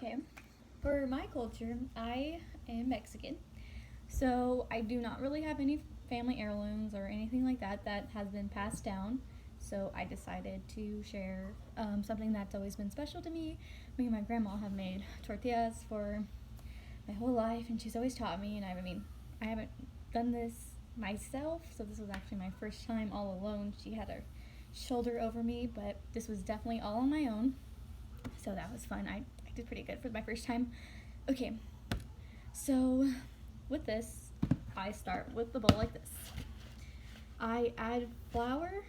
Okay, for my culture, I am Mexican, so I do not really have any family heirlooms or anything like that that has been passed down. So I decided to share something that's always been special to me. Me and my grandma have made tortillas for my whole life, and she's always taught me. And I haven't done this myself, so this was actually my first time all alone. She had her shoulder over me, but this was definitely all on my own. So that was fun. I did pretty good for my first time. Okay, so with this, I start with the bowl like this. I add flour.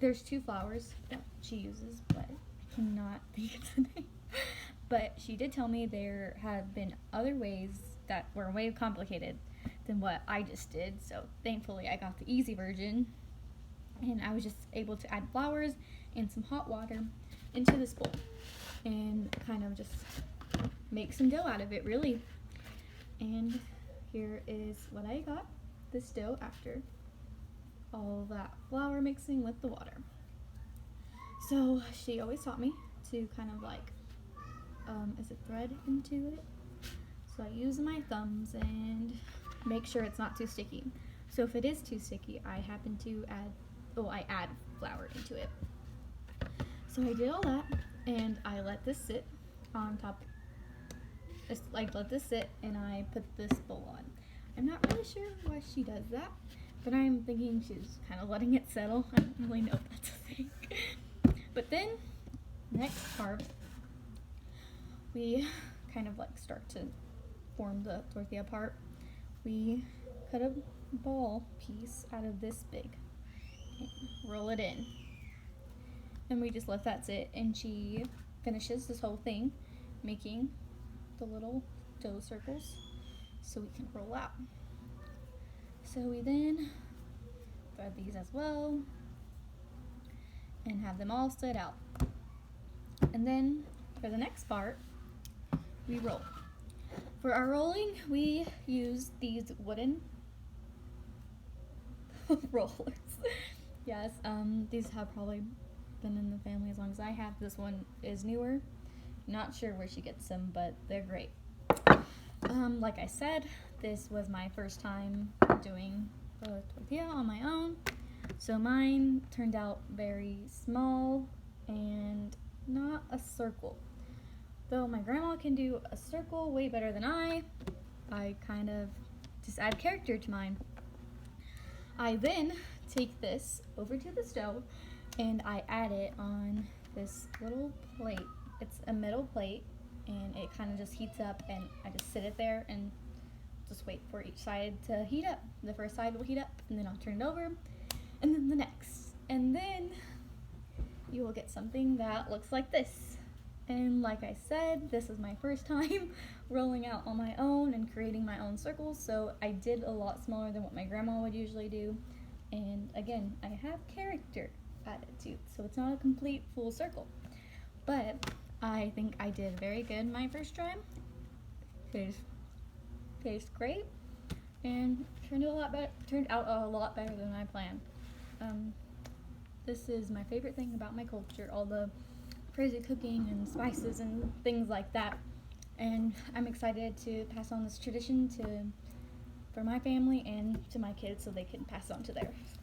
There's two flours that she uses, but I cannot think of the name. But she did tell me there have been other ways that were way complicated than what I just did. So thankfully, I got the easy version, and I was just able to add flours and some hot water into this bowl and kind of just make some dough out of it, really. And here is what I got, this dough after all that flour mixing with the water. So she always taught me to kind of like, is it thread into it? So I use my thumbs and make sure it's not too sticky. So if it is too sticky, I add flour into it. So I did all that, and I let this sit on top. Just like let this sit, and I put this bowl on. I'm not really sure why she does that, but I'm thinking she's kind of letting it settle. I don't really know if that's a thing. But then, next part, we kind of like start to form the tortilla part. We cut a ball piece out of this big and roll it in. And we just let that sit, and she finishes this whole thing making the little dough circles so we can roll out. So we then thread these as well and have them all set out. And then for the next part, we roll. For our rolling, we use these wooden rollers. Yes, these have probably been in the family as long as I have. This one is newer. Not sure where she gets them, but they're great. Like I said, this was my first time doing a tortilla on my own. So mine turned out very small and not a circle. Though my grandma can do a circle way better than I kind of just add character to mine. I then take this over to the stove and I add it on this little plate. It's a metal plate, and it kind of just heats up, and I just sit it there and just wait for each side to heat up. The first side will heat up, and then I'll turn it over, and then the next. And then you will get something that looks like this. And like I said, this is my first time rolling out on my own and creating my own circles, so I did a lot smaller than what my grandma would usually do. And again, I have character added to, so it's not a complete full circle. But I think I did very good my first try. Tastes great, and turned out a lot better than I planned. This is my favorite thing about my culture, all the crazy cooking and spices and things like that. And I'm excited to pass on this tradition for my family and to my kids so they can pass on to theirs.